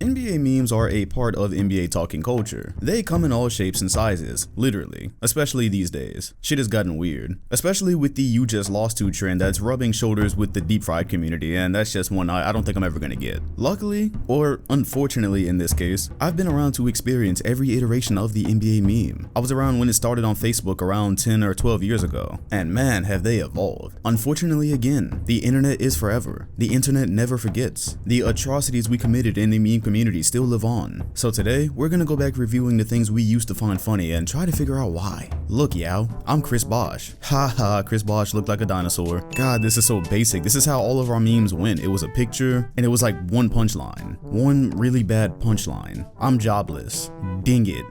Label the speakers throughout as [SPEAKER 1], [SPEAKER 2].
[SPEAKER 1] NBA memes are a part of NBA talking culture. They come in all shapes and sizes, literally, especially these days. Shit has gotten weird, especially with the "you just lost to" trend that's rubbing shoulders with the deep fried community, and that's just one I don't think I'm ever gonna get. Luckily, or unfortunately in this case, I've been around to experience every iteration of the NBA meme. I was around when it started on Facebook around 10 or 12 years ago, and man have they evolved. Unfortunately again, the internet is forever. The internet never forgets. The atrocities we committed in the meme community still live on. So today, we're gonna go back reviewing the things we used to find funny and try to figure out why. Look, yow, I'm Chris Bosh. Haha, Chris Bosh looked like a dinosaur. God, this is so basic. This is how all of our memes went. It was a picture, and it was like one punchline. One really bad punchline. I'm jobless. Ding it.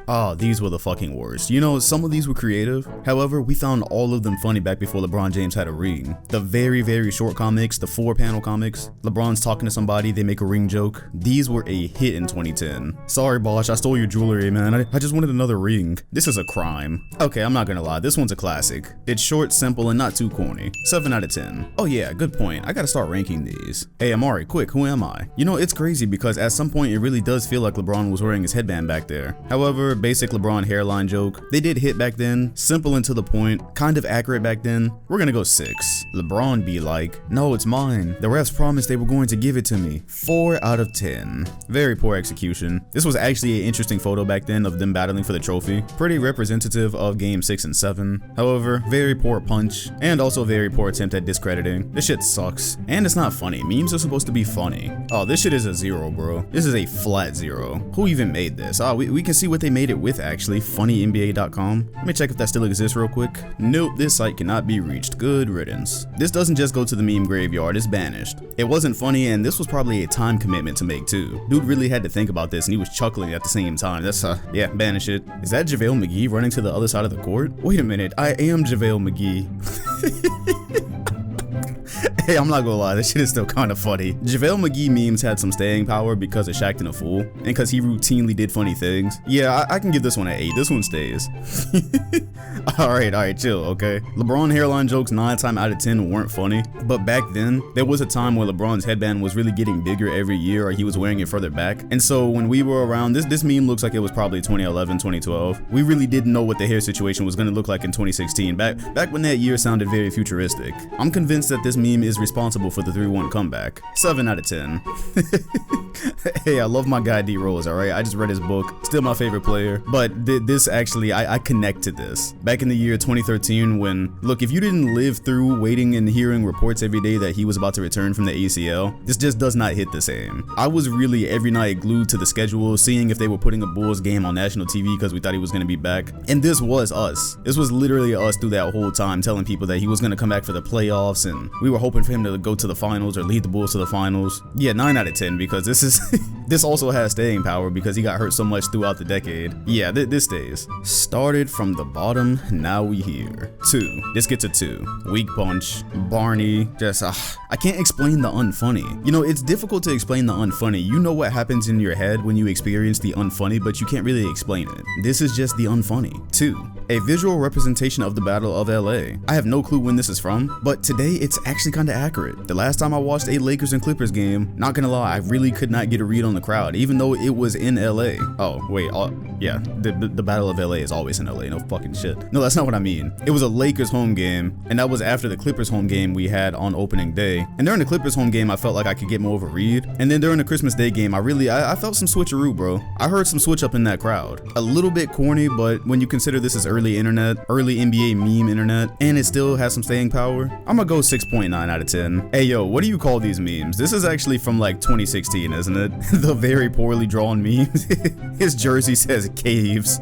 [SPEAKER 1] Oh, these were the fucking worst. You know, some of these were creative. However, we found all of them funny back before LeBron James had a ring. The very, very short comics, the 4-panel comics, LeBron's talking to somebody, they make a ring joke. These were a hit in 2010. Sorry, Bosh, I stole your jewelry, man. I just wanted another ring. This is a crime. Okay, I'm not gonna lie, this one's a classic. It's short, simple, and not too corny. 7 out of 10. Oh yeah, good point. I gotta start ranking these. Hey, Amari, quick, who am I? You know, it's crazy because at some point it really does feel like LeBron was wearing his headband back there. However, basic LeBron hairline joke. They did hit back then, simple and to the point, kind of accurate back then. We're gonna go 6. LeBron be like, no, it's mine. The refs promised they were going to give it to me. 4 out of 10. Very poor execution. This was actually an interesting photo back then of them battling for the trophy. Pretty representative of game 6 and 7. However, very poor punch, and also very poor attempt at discrediting. This shit sucks. And it's not funny. Memes are supposed to be funny. Oh, this shit is a 0, bro. This is a flat 0. Who even made this? Oh, we can see what they made it with actually, funnynba.com. Let me check if that still exists real quick. Nope, this site cannot be reached. Good riddance. This doesn't just go to the meme graveyard, it's banished. It wasn't funny, and this was probably a time commitment to make too. Dude really had to think about this, and he was chuckling at the same time. That's yeah, banish it. Is that JaVale McGee running to the other side of the court? Wait a minute, I am JaVale McGee. Hey, I'm not gonna lie, this shit is still kind of funny. JaVale McGee memes had some staying power because of Shaqtin' a Fool, and because he routinely did funny things. Yeah, I can give this one an 8. This one stays. Alright, chill, okay? LeBron hairline jokes 9 times out of 10 weren't funny, but back then, there was a time where LeBron's headband was really getting bigger every year, or he was wearing it further back. And so when we were around, this meme looks like it was probably 2011, 2012. We really didn't know what the hair situation was gonna look like in 2016, back when that year sounded very futuristic. I'm convinced that this meme is responsible for the 3-1 comeback. 7 out of 10. Hey, I love my guy D Rose, alright? I just read his book, still my favorite player, but this actually, I connect to this. Back in the year 2013 when, look, if you didn't live through waiting and hearing reports every day that he was about to return from the ACL, this just does not hit the same. I was really every night glued to the schedule, seeing if they were putting a Bulls game on national TV because we thought he was going to be back. And this was us. This was literally us through that whole time, telling people that he was going to come back for the playoffs, and we were hoping for him to go to the finals or lead the Bulls to the finals. Yeah, 9 out of 10 because this is this also has staying power because he got hurt so much throughout the decade. Yeah, this stays. Started from the bottom, now we here. 2. This gets a 2. Weak punch. Barney. Just I can't explain the unfunny. You know, it's difficult to explain the unfunny. You know what happens in your head when you experience the unfunny, but you can't really explain it. This is just the unfunny. 2. A visual representation of the Battle of LA. I have no clue when this is from, but today it's actually kind of accurate. The last time I watched a Lakers and Clippers game, not gonna lie, I really could not get a read on the crowd, even though it was in LA. Oh, wait, yeah, the Battle of LA is always in LA, no fucking shit. No, that's not what I mean. It was a Lakers home game, and that was after the Clippers home game we had on opening day. And during the Clippers home game, I felt like I could get more of a read. And then during the Christmas Day game, I felt some switcheroo, bro. I heard some switch up in that crowd. A little bit corny, but when you consider this is early internet, early NBA meme internet, and it still has some staying power, I'm gonna go 6.9 out of 10. Hey yo, what do you call these memes? This is actually from like 2016, isn't it? The very poorly drawn memes. His jersey says caves.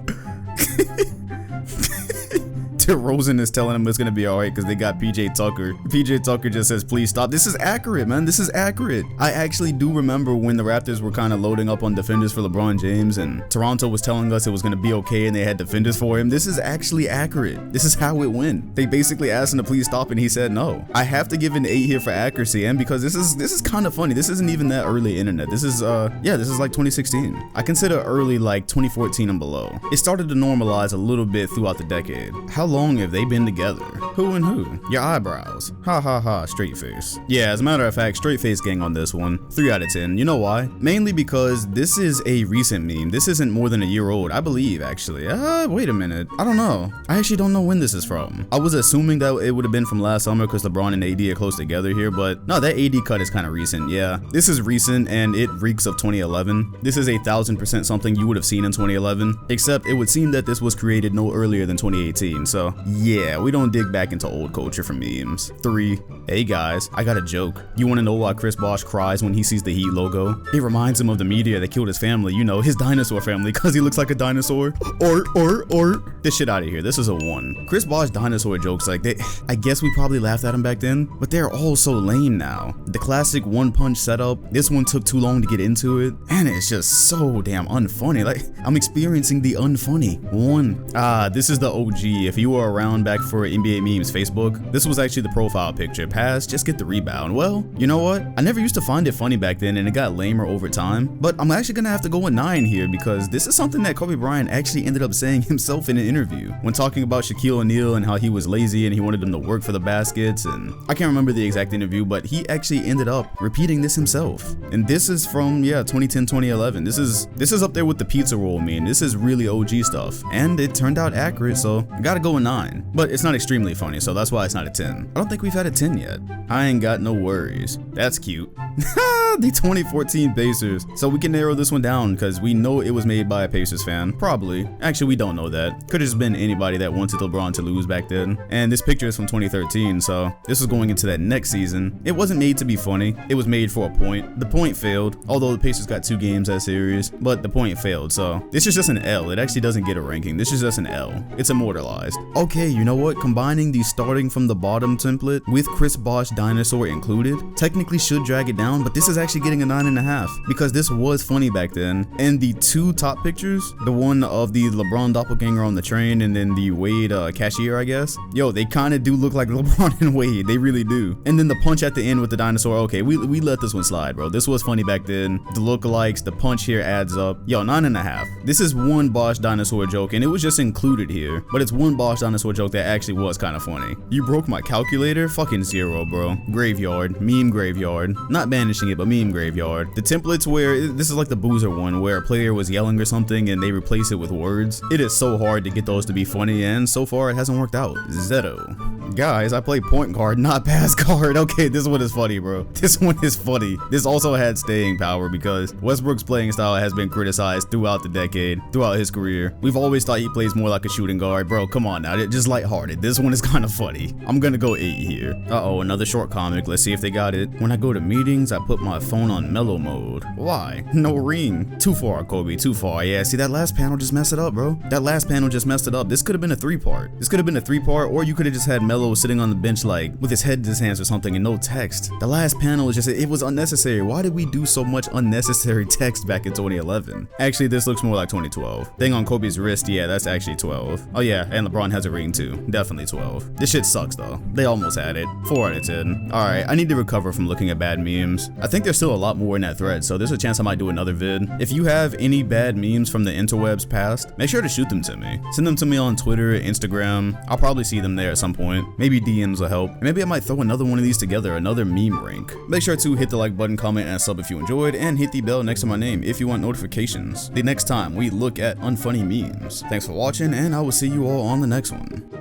[SPEAKER 1] DeRozan is telling him it's gonna be alright because they got PJ Tucker. PJ Tucker just says, please stop. This is accurate, man. This is accurate. I actually do remember when the Raptors were kind of loading up on defenders for LeBron James and Toronto was telling us it was gonna be okay and they had defenders for him. This is actually accurate. This is how it went. They basically asked him to please stop and he said no. I have to give an 8 here for accuracy, and because this is kind of funny. This isn't even that early internet. This is this is like 2016. I consider early like 2014 and below. It started to normalize a little bit throughout the decade. How long have they been together? Who and who? Your eyebrows. Ha ha ha, straight face. Yeah, as a matter of fact, straight face gang on this one. 3 out of 10. You know why? Mainly because this is a recent meme. This isn't more than a year old, I believe, actually. Wait a minute. I don't know. I actually don't know when this is from. I was assuming that it would have been from last summer because LeBron and AD are close together here, but no, that AD cut is kind of recent. Yeah, this is recent and it reeks of 2011. This is 1000% something you would have seen in 2011, except it would seem that this was created no earlier than 2018. So yeah, we don't dig back into old culture for memes. 3. Hey guys, I got a joke. You want to know why Chris Bosh cries when he sees the Heat logo? It reminds him of the meteor that killed his family, you know, his dinosaur family, because he looks like a dinosaur. Or this shit out of here. This is a 1. Chris Bosh dinosaur jokes, like I guess we probably laughed at him back then, but they're all so lame now. The classic one punch setup, this one took too long to get into it, and it's just so damn unfunny. Like, I'm experiencing the unfunny. 1. This is the OG. If you were around back for NBA memes Facebook, this was actually the profile picture. Pass, just get the rebound. Well, you know what? I never used to find it funny back then and it got lamer over time, but I'm actually gonna have to go with 9 here because this is something that Kobe Bryant actually ended up saying himself in an interview when talking about Shaquille O'Neal and how he was lazy and he wanted him to work for the baskets, and I can't remember the exact interview, but he actually ended up repeating this himself. And this is from 2010, 2011. This is up there with the pizza roll meme. This is really OG stuff, and it turned out accurate, so I gotta go with 9. But it's not extremely funny, so that's why it's not a 10. I don't think we've had a 10 yet. I ain't got no worries. That's cute. The 2014 Pacers. So we can narrow this one down because we know it was made by a Pacers fan. Probably. Actually, we don't know that. Could have just been anybody that wanted LeBron to lose back then. And this picture is from 2013, so this was going into that next season. It wasn't made to be funny. It was made for a point. The point failed, although the Pacers got 2 games that series, but the point failed, so this is just an L. It actually doesn't get a ranking. This is just an L. It's immortalized. Okay, you know what? Combining the starting from the bottom template with Chris Bosh dinosaur included technically should drag it down, but this is actually getting a 9.5 because this was funny back then. And the 2 top pictures, the one of the LeBron doppelganger on the train and then the Wade cashier, I guess, yo, they kind of do look like LeBron and Wade. They really do. And then the punch at the end with the dinosaur, okay, we let this one slide, bro. This was funny back then. The lookalikes, the punch here adds up. Yo, 9.5. This is one Bosh dinosaur joke and it was just included here, but it's one Bosh dinosaur joke that actually was kind of funny. You broke my calculator? Fucking 0, bro. Graveyard. Meme graveyard. Not banishing it, but meme graveyard. The templates where, this is like the Boozer one where a player was yelling or something and they replace it with words. It is so hard to get those to be funny, and so far it hasn't worked out. Zeto. Guys, I play point guard, not pass guard. Okay, this one is funny, bro. This one is funny. This also had staying power because Westbrook's playing style has been criticized throughout the decade, throughout his career. We've always thought he plays more like a shooting guard. Bro, come on now, just lighthearted. This one is kind of funny. I'm gonna go 8 here. Uh-oh, another short comic. Let's see if they got it. When I go to meetings, I put my phone on mellow mode. Why? No ring. Too far, Kobe, too far. Yeah, see, that last panel just messed it up, bro. That last panel just messed it up. This could have been a 3-part. This could have been a 3-part, or you could have just had Melo sitting on the bench like with his head in his hands or something and no text. The last panel is just, it was unnecessary. Why did we do so much unnecessary text back in 2011? Actually, this looks more like 2012. Thing on Kobe's wrist, yeah, that's actually 12. Oh yeah, and LeBron has a ring too. Definitely 12. This shit sucks though. They almost had it. 4 out of 10. Alright, I need to recover from looking at bad memes. I think there's still a lot more in that thread, so there's a chance I might do another vid. If you have any bad memes from the interwebs past, make sure to shoot them to me. Send them to me on Twitter, Instagram. I'll probably see them there at some point. Maybe DMs will help. And maybe I might throw another one of these together, another meme rank. Make sure to hit the like button, comment, and sub if you enjoyed, and hit the bell next to my name if you want notifications the next time we look at unfunny memes. Thanks for watching, and I will see you all on the next one.